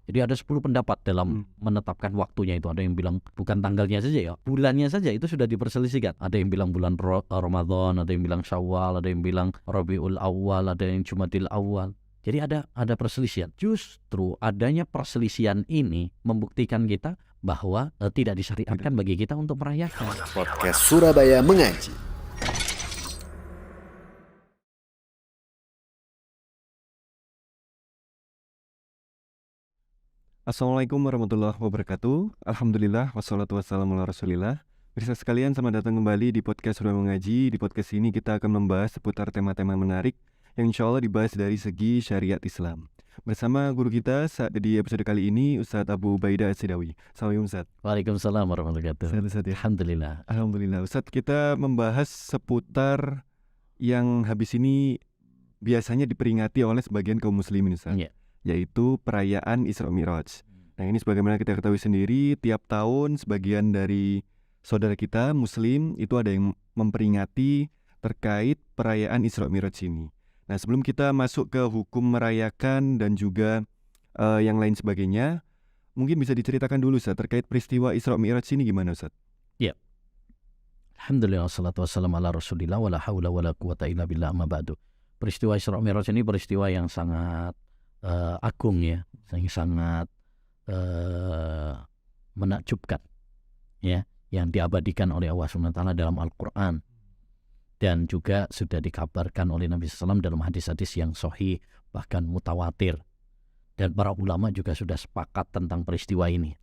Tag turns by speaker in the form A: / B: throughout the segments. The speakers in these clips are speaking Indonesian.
A: Jadi ada 10 pendapat dalam menetapkan waktunya itu. Ada yang bilang bukan tanggalnya saja ya, bulannya saja itu sudah diperselisihkan. Ada yang bilang bulan Ramadan, ada yang bilang Syawal, ada yang bilang Rabiul Awal, ada yang Jumadil Awal. Jadi ada perselisihan. Justru adanya perselisihan ini membuktikan kita bahwa tidak disyariatkan bagi kita untuk merayakan.
B: Podcast Surabaya Mengaji.
C: Assalamualaikum warahmatullahi wabarakatuh. Alhamdulillah wassalatu wassalamu ala rasulillah. Pemirsa sekalian, selamat datang kembali di podcast Surabaya Mengaji. Di podcast ini kita akan membahas seputar tema-tema menarik yang insya Allah dibahas dari segi syariat Islam. Bersama guru kita saat di episode kali ini, Ustadz Abu Ubaidah As-Sidawi. Assalamualaikum Ustadz.
A: Waalaikumsalam warahmatullahi wabarakatuh.
C: Ustadz, ya.
A: Alhamdulillah.
C: Alhamdulillah. Ustadz, kita membahas seputar yang habis ini biasanya diperingati oleh sebagian kaum muslimin, Ustadz.
A: Ya.
C: Yaitu perayaan Isra Mi'raj. Nah, ini sebagaimana kita ketahui sendiri, tiap tahun sebagian dari saudara kita muslim itu ada yang memperingati terkait perayaan Isra Mi'raj ini. Nah, sebelum kita masuk ke hukum merayakan dan juga yang lain sebagainya, mungkin bisa diceritakan dulu Ustaz terkait peristiwa Isra Mi'raj ini gimana Ustaz?
A: Ya. Alhamdulillah wassalatu wassalamu ala rasulillah wala haula wala quwata illa billah amma ba'du. Peristiwa Isra Mi'raj ini peristiwa yang sangat agung ya, yang sangat menakjubkan ya, yang diabadikan oleh Allah SWT dalam Al-Quran dan juga sudah dikabarkan oleh Nabi SAW dalam hadis-hadis yang sahih bahkan mutawatir, dan para ulama juga sudah sepakat tentang peristiwa ini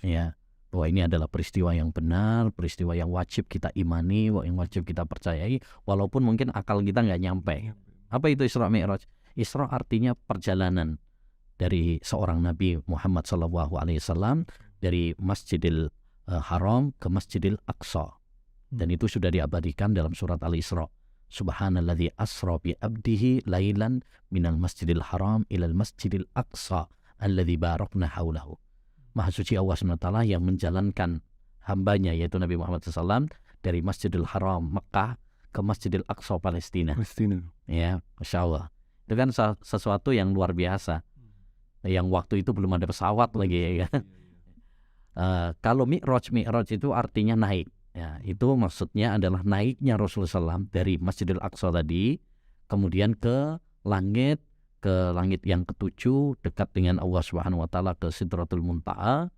A: ya, bahwa ini adalah peristiwa yang benar, peristiwa yang wajib kita imani, yang wajib kita percayai walaupun mungkin akal kita nggak nyampe. Apa itu Isra Mi'raj? Isra artinya perjalanan dari seorang Nabi Muhammad SAW dari Masjidil Haram ke Masjidil Aqsa, dan itu sudah diabadikan dalam surat Al-Isra. Subhanalladzi asra bi abdihi lailan minal Masjidil Haram ilal Masjidil Aqsa alladzi barakna haulahu. Maha suci Allah SWT yang menjalankan hambanya yaitu Nabi Muhammad SAW dari Masjidil Haram Mekah ke Masjidil Aqsa Palestina. Ya, Masya Allah. Itu kan sesuatu yang luar biasa, yang waktu itu belum ada pesawat lagi ya kan. Kalau Mi'raj itu artinya naik ya, itu maksudnya adalah naiknya Rasulullah SAW dari Masjidil Aqsa tadi kemudian ke langit yang ketujuh dekat dengan Allah Subhanahu wa taala ke Sidratul Muntaha,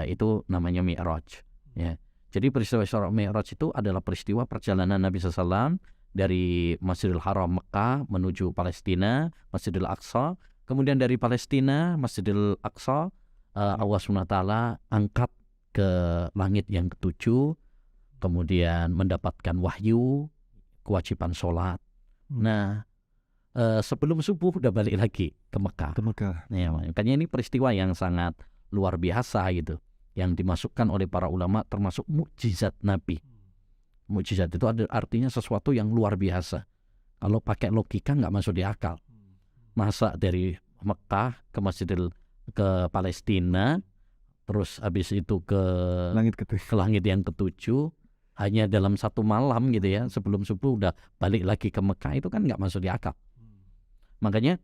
A: itu namanya Mi'raj ya. Jadi peristiwa Isra Mi'raj itu adalah peristiwa perjalanan Nabi SAW dari Masjidil Haram Mekah menuju Palestina, Masjidil Aqsa. Kemudian dari Palestina, Masjidil Aqsa, Allah SWT angkat ke langit yang ketujuh, kemudian mendapatkan wahyu, kewajiban sholat. Nah, sebelum subuh udah balik lagi ke Mekah. Ya, makanya ini peristiwa yang sangat luar biasa gitu, yang dimasukkan oleh para ulama termasuk mukjizat Nabi. Mukjizat itu artinya sesuatu yang luar biasa. Kalau pakai logika nggak masuk di akal. Masa dari Mekah ke Palestina, terus habis itu ke langit yang ketujuh, hanya dalam satu malam gitu ya, sebelum subuh udah balik lagi ke Mekah, itu kan nggak masuk di akal. Makanya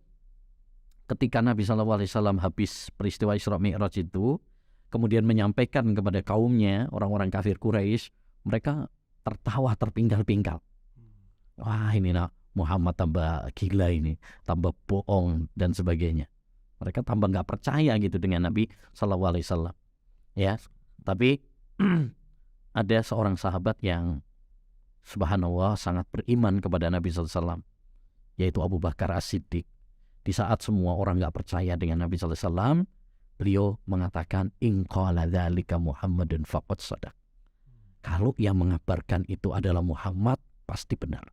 A: ketika Nabi SAW habis peristiwa Isra Mi'raj itu, kemudian menyampaikan kepada kaumnya, orang-orang kafir Quraisy, mereka tertawa terpinggal-pinggal. Wah, ini Muhammad tambah gila ini, tambah bohong dan sebagainya. Mereka tambah nggak percaya gitu dengan Nabi SAW. Ya, tapi ada seorang sahabat yang subhanallah sangat beriman kepada Nabi SAW, yaitu Abu Bakar As-Siddiq. Di saat semua orang nggak percaya dengan Nabi SAW, beliau mengatakan, in qala dzalika Muhammadun faqad shadaq. Kalau yang mengabarkan itu adalah Muhammad, pasti benar.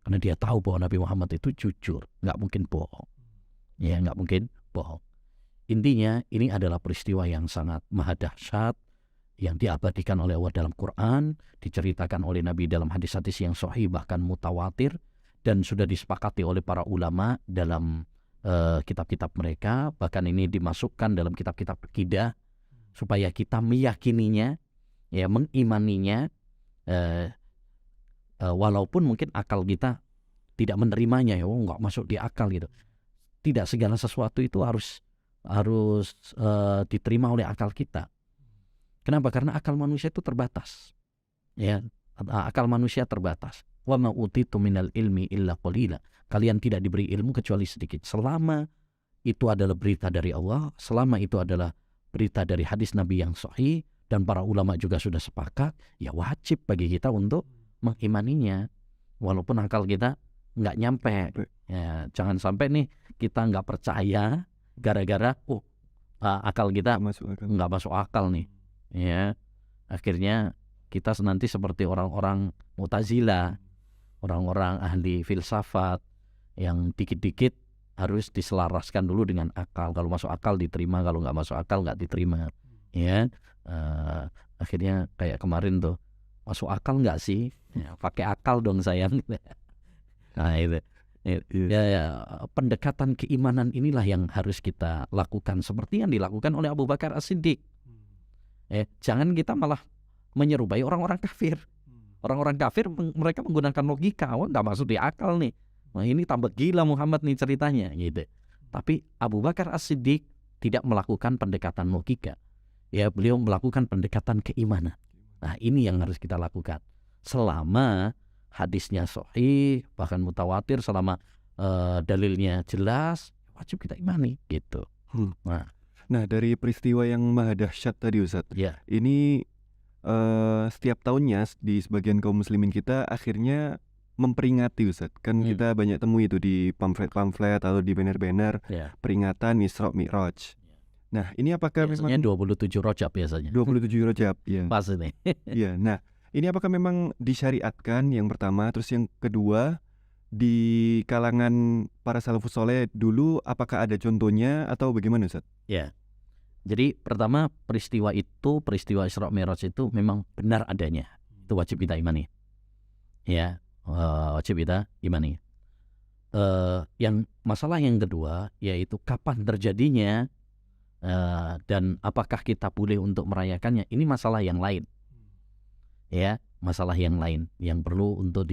A: Karena dia tahu bahwa Nabi Muhammad itu jujur, nggak mungkin bohong. Ya, nggak mungkin bohong. Intinya ini adalah peristiwa yang sangat maha dahsyat, yang diabadikan oleh Allah dalam Quran, diceritakan oleh Nabi dalam hadis-hadis yang sahih bahkan mutawatir, dan sudah disepakati oleh para ulama dalam kitab-kitab mereka. Bahkan ini dimasukkan dalam kitab-kitab akidah supaya kita meyakininya, ya, mengimaninya, walaupun mungkin akal kita tidak menerimanya, ya nggak masuk di akal gitu. Tidak segala sesuatu itu harus diterima oleh akal kita. Kenapa? Karena akal manusia itu terbatas. Ya, akal manusia terbatas. Wa ma utitu minal ilmi illa qalila. Kalian tidak diberi ilmu kecuali sedikit. Selama itu adalah berita dari Allah, selama itu adalah berita dari hadis Nabi yang sahih, dan para ulama juga sudah sepakat, ya wajib bagi kita untuk mengimaninya. Walaupun akal kita nggak nyampe. Ya, jangan sampai nih kita nggak percaya gara-gara akal kita nggak masuk akal nih. Ya, akhirnya kita nanti seperti orang-orang Mu'tazilah, orang-orang ahli filsafat yang dikit-dikit harus diselaraskan dulu dengan akal. Kalau masuk akal diterima, kalau nggak masuk akal nggak diterima. Ya, akhirnya kayak kemarin tuh, masuk akal nggak sih? Ya, pakai akal dong sayang. Nah itu. Ya, pendekatan keimanan inilah yang harus kita lakukan seperti yang dilakukan oleh Abu Bakar As-Siddiq. Jangan kita malah menyerupai orang-orang kafir. Orang-orang kafir mereka menggunakan logika, nggak masuk di akal nih. Nah, ini tambah gila Muhammad nih ceritanya gitu. Tapi Abu Bakar As-Siddiq tidak melakukan pendekatan logika. Ya, beliau melakukan pendekatan keimanan. Nah, ini yang harus kita lakukan. Selama hadisnya sahih, bahkan mutawatir, selama dalilnya jelas, wajib kita imani gitu.
C: Nah, dari peristiwa yang maha dahsyat tadi Ustadz,
A: Ya.
C: ini setiap tahunnya di sebagian kaum muslimin kita akhirnya memperingati Ustadz. Kan kita banyak temui itu di pamflet-pamflet atau di banner-banner peringatan Isra Mi'raj. Nah, ini apakah
A: biasanya
C: memang
A: 27 Rajab biasanya?
C: 27 Rajab, ya.
A: Pas ini.
C: Iya, nah, ini apakah memang disyariatkan yang pertama, terus yang kedua di kalangan para salafus soleh dulu apakah ada contohnya atau bagaimana Ustaz?
A: Ya. Jadi pertama peristiwa Isra Mi'raj itu memang benar adanya. Itu wajib kita imani. Ya, wajib kita imani. Yang masalah yang kedua yaitu kapan terjadinya dan apakah kita boleh untuk merayakannya, ini masalah yang lain. Ya, masalah yang lain yang perlu untuk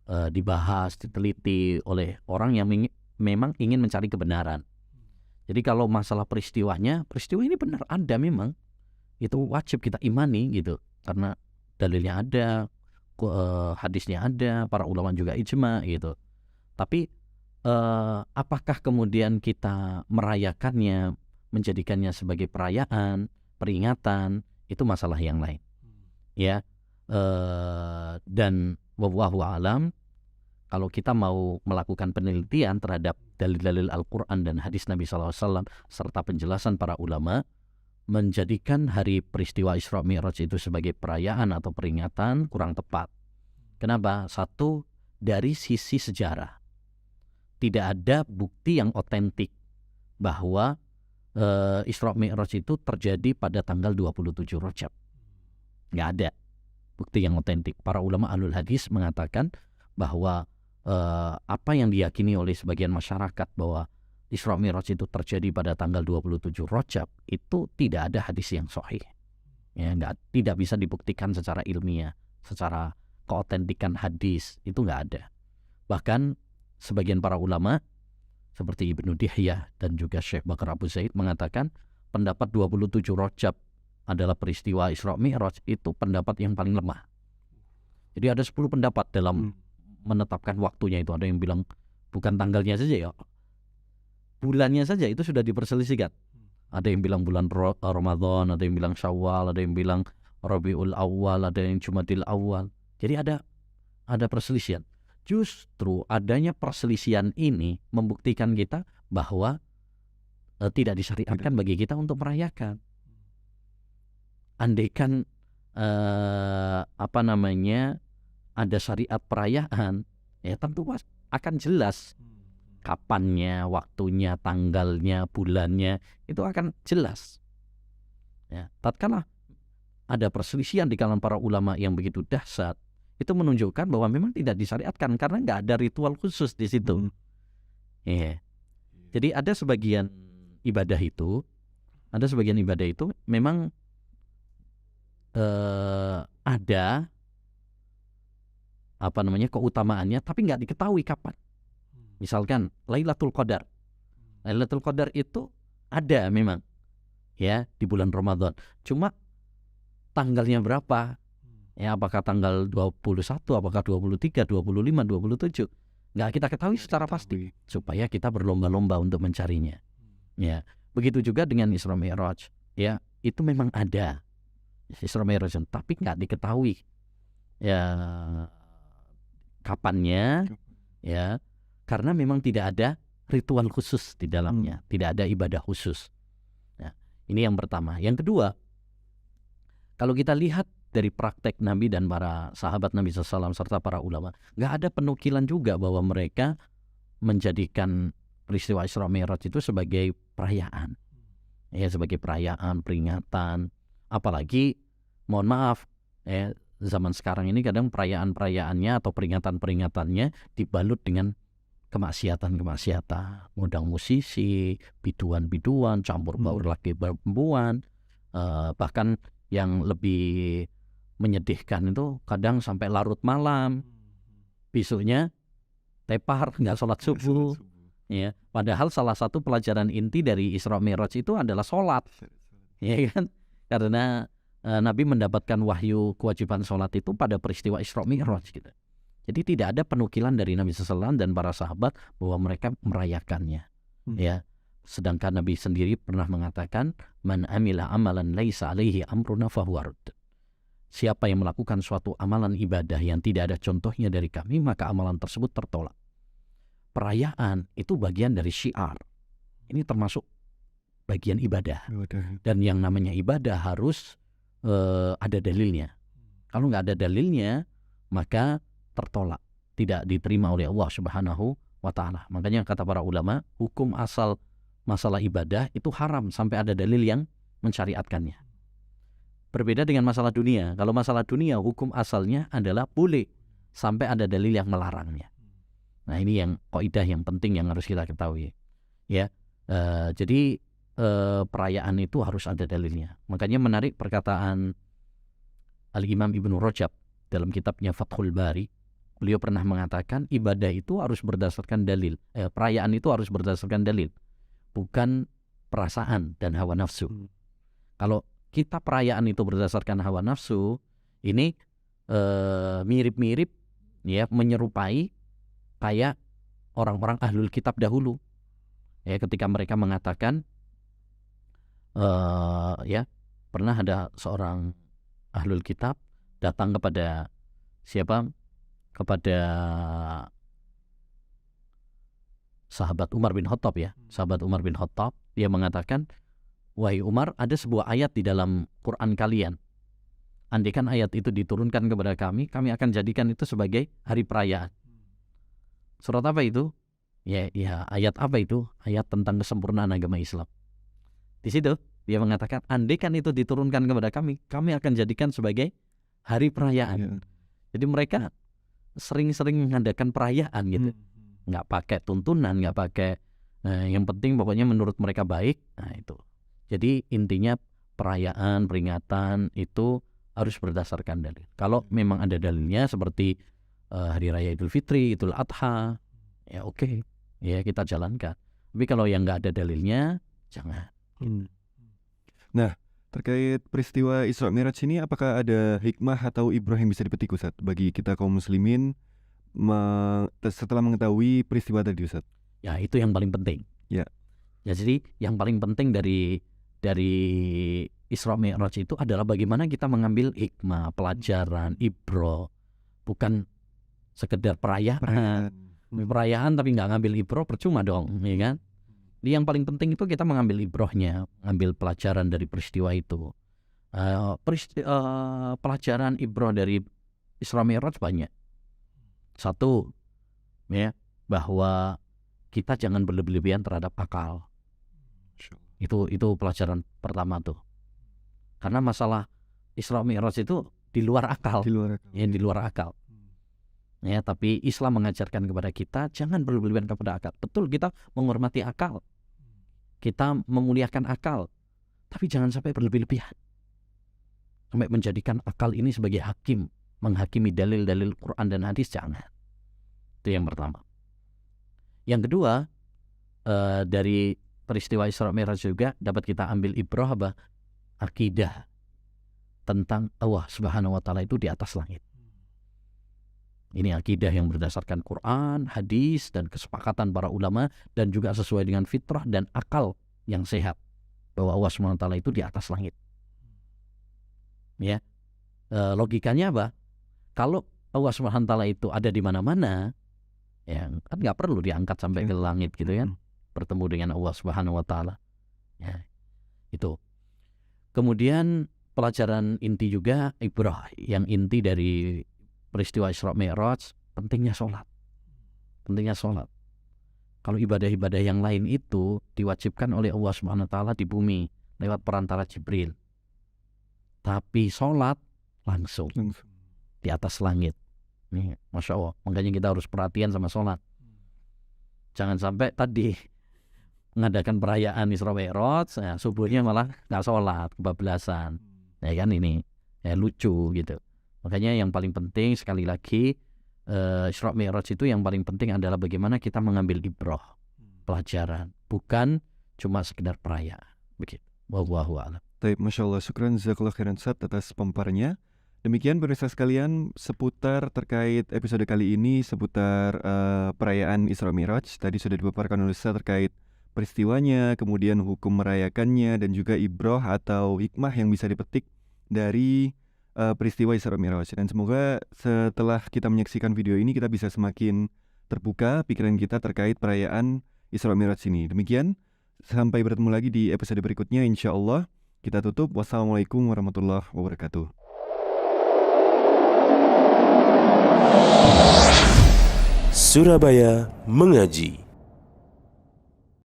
A: dibahas, diteliti oleh orang yang memang ingin mencari kebenaran. Jadi kalau masalah peristiwa ini benar ada memang, itu wajib kita imani gitu, karena dalilnya ada, hadisnya ada, para ulama juga ijma gitu. Tapi apakah kemudian kita merayakannya, menjadikannya sebagai perayaan, peringatan, itu masalah yang lain. Ya, dan wallahu a'lam, kalau kita mau melakukan penelitian terhadap dalil-dalil Al-Quran dan hadis Nabi SAW serta penjelasan para ulama, menjadikan hari peristiwa Isra Mi'raj itu sebagai perayaan atau peringatan kurang tepat. Kenapa? Satu, dari sisi sejarah tidak ada bukti yang otentik bahwa Isra Mi'raj itu terjadi pada tanggal 27 Rajab. Nggak ada bukti yang otentik. Para ulama ahlul hadis mengatakan bahwa apa yang diyakini oleh sebagian masyarakat bahwa Isra Mi'raj itu terjadi pada tanggal 27 Rajab itu tidak ada hadis yang sahih. Ya, tidak bisa dibuktikan secara ilmiah, secara keotentikan hadis itu nggak ada. Bahkan sebagian para ulama seperti Ibnu Dihyah dan juga Syekh Bakar Abu Zaid mengatakan pendapat 27 Rajab adalah peristiwa Isra Mi'raj itu pendapat yang paling lemah. Jadi ada 10 pendapat dalam menetapkan waktunya itu. Ada yang bilang bukan tanggalnya saja ya, bulannya saja itu sudah diperselisihkan. Ada yang bilang bulan Ramadan, ada yang bilang Syawal, ada yang bilang Rabiul Awal, ada yang Jumadil Awal. Jadi ada perselisihan. Justru adanya perselisihan ini membuktikan kita bahwa tidak disyariatkan bagi kita untuk merayakan. Andaikan ada syariat perayaan, ya tentu akan jelas kapannya, waktunya, tanggalnya, bulannya, itu akan jelas. Ya, tatkala ada perselisihan di kalangan para ulama yang begitu dahsyat, itu menunjukkan bahwa memang tidak disyariatkan karena nggak ada ritual khusus di situ. Ya. Jadi ada sebagian ibadah itu memang ada keutamaannya, tapi nggak diketahui kapan. Misalkan Lailatul Qadar. Lailatul Qadar itu ada memang ya di bulan Ramadan. Cuma tanggalnya berapa? Ya, apakah tanggal 21, apakah 23, 25, 27? Nggak kita ketahui secara pasti, supaya kita berlomba-lomba untuk mencarinya. Ya, begitu juga dengan Isra Mi'raj. Ya, itu memang ada Isra Mi'raj, tapi nggak diketahui ya kapannya, ya, karena memang tidak ada ritual khusus di dalamnya, tidak ada ibadah khusus. Nah, ini yang pertama. Yang kedua, kalau kita lihat dari praktek Nabi dan para sahabat Nabi SAW serta para ulama, nggak ada penukilan juga bahwa mereka menjadikan peristiwa Isra Mi'raj itu sebagai perayaan, ya, sebagai perayaan, peringatan. Apalagi, mohon maaf, zaman sekarang ini kadang perayaan-perayaannya atau peringatan-peringatannya dibalut dengan kemaksiatan-kemaksiatan, ngundang musisi, biduan-biduan, campur baur laki perempuan, bahkan yang lebih menyedihkan itu kadang sampai larut malam, besoknya tepar, nggak sholat subuh. Ya, padahal salah satu pelajaran inti dari Isra Mi'raj itu adalah sholat, ya kan? Karena Nabi mendapatkan wahyu kewajiban sholat itu pada peristiwa Isra Mi'raj gitu. Jadi tidak ada penukilan dari Nabi SAW dan para sahabat bahwa mereka merayakannya. Ya, sedangkan Nabi sendiri pernah mengatakan, man amila amalan laisa alaihi amruna fahuwa radd. Siapa yang melakukan suatu amalan ibadah yang tidak ada contohnya dari kami, maka amalan tersebut tertolak. Perayaan itu bagian dari syiar. Ini termasuk bagian ibadah. Dan yang namanya ibadah harus ada dalilnya. Kalau nggak ada dalilnya, maka tertolak, tidak diterima oleh Allah Subhanahu wa Ta'ala. Makanya kata para ulama, hukum asal masalah ibadah itu haram sampai ada dalil yang mensyariatkannya. Berbeda dengan masalah dunia. Kalau masalah dunia, hukum asalnya adalah boleh sampai ada dalil yang melarangnya. Nah, ini yang kaidah yang penting yang harus kita ketahui. Ya, jadi perayaan itu harus ada dalilnya. Makanya menarik perkataan Al-Imam Ibnu Rajab dalam kitabnya Fathul Bari. Beliau pernah mengatakan ibadah itu harus berdasarkan dalil. Perayaan itu harus berdasarkan dalil, bukan perasaan dan hawa nafsu. Kalau kita perayaan itu berdasarkan hawa nafsu, ini mirip-mirip, ya, menyerupai kayak orang-orang ahlul kitab dahulu. Ya, ketika mereka mengatakan, ya, pernah ada seorang ahlul kitab datang kepada siapa? Kepada sahabat Umar bin Khattab, ya, sahabat Umar bin Khattab. Dia mengatakan, wahai Umar, ada sebuah ayat di dalam Quran kalian. Andaikan ayat itu diturunkan kepada kami, kami akan jadikan itu sebagai hari perayaan. Surat apa itu? Ya, ayat apa itu? Ayat tentang kesempurnaan agama Islam. Di situ dia mengatakan, andaikan itu diturunkan kepada kami, kami akan jadikan sebagai hari perayaan. Jadi mereka sering-sering mengadakan perayaan gitu. Nggak pakai tuntunan, nggak pakai, yang penting pokoknya menurut mereka baik. Nah, itu. Jadi intinya perayaan, peringatan itu harus berdasarkan dalil. Kalau memang ada dalilnya seperti Hari Raya Idul Fitri, Idul Adha, ya oke, ya kita jalankan. Tapi kalau yang nggak ada dalilnya, jangan.
C: Nah, terkait peristiwa Isra Mi'raj ini, apakah ada hikmah atau ibrah yang bisa dipetik, Ustaz, bagi kita kaum muslimin setelah mengetahui peristiwa tadi, Ustaz?
A: Ya, itu yang paling penting.
C: Ya.
A: Ya, jadi yang paling penting dari Isra Mi'raj itu adalah bagaimana kita mengambil hikmah, pelajaran, ibrah. Bukan sekedar perayaan tapi nggak ngambil ibrah, percuma dong, ya kan? Jadi yang paling penting itu kita mengambil ibrahnya, ambil pelajaran dari peristiwa itu. Pelajaran ibrah dari Isra Mi'raj banyak. Satu, ya, bahwa kita jangan berlebihan terhadap akal. Itu pelajaran pertama tuh. Karena masalah Isra Mi'raj itu di luar akal. Di luar akal. Ya, tapi Islam mengajarkan kepada kita jangan berlebihan kepada akal. Betul, kita menghormati akal. Kita memuliakan akal. Tapi jangan sampai berlebihan. Sampai menjadikan akal ini sebagai hakim, menghakimi dalil-dalil Quran dan hadis, jangan. Itu yang pertama. Yang kedua, dari peristiwa Isra Mi'raj juga dapat kita ambil ibrah apa? Akidah tentang Allah Subhanahu wa taala itu di atas langit. Ini akidah yang berdasarkan Quran, hadis, dan kesepakatan para ulama, dan juga sesuai dengan fitrah dan akal yang sehat, bahwa Allah Subhanahu wa taala itu di atas langit. Ya, logikanya apa? Kalau Allah Subhanahu wa taala itu ada di mana-mana, ya kan nggak perlu diangkat sampai ke langit gitu kan, bertemu dengan Allah Subhanahu wa taala. Ya, itu. Kemudian pelajaran inti juga, ibrah yang inti dari peristiwa Isra Mi'raj, pentingnya sholat. Pentingnya sholat. Kalau ibadah-ibadah yang lain itu diwajibkan oleh Allah Subhanahu wa taala di bumi lewat perantara Jibril. Tapi sholat langsung di atas langit. Nih, Masya Allah. Makanya kita harus perhatian sama sholat. Jangan sampai tadi mengadakan perayaan Isra Mi'raj, ya, subuhnya malah nggak sholat, kebablasan. Ya kan ini ya, lucu gitu. Makanya yang paling penting sekali lagi, Isra Mi'raj itu yang paling penting adalah bagaimana kita mengambil ibrah, pelajaran, bukan cuma sekedar perayaan. Begitu. Wallahu a'lam.
C: Baik, Masya Allah, syukran jazakallah khairan Ustaz atas pemaparannya. Demikian pemirsa sekalian seputar terkait episode kali ini seputar perayaan Isra Mi'raj. Tadi sudah dipaparkan oleh Ustaz terkait peristiwanya, kemudian hukum merayakannya, dan juga ibrah atau hikmah yang bisa dipetik dari peristiwa Isra Mi'raj. Dan semoga setelah kita menyaksikan video ini kita bisa semakin terbuka pikiran kita terkait perayaan Isra Mi'raj ini. Demikian, sampai bertemu lagi di episode berikutnya insya-Allah. Kita tutup. Wassalamualaikum warahmatullahi wabarakatuh.
D: Surabaya Mengaji.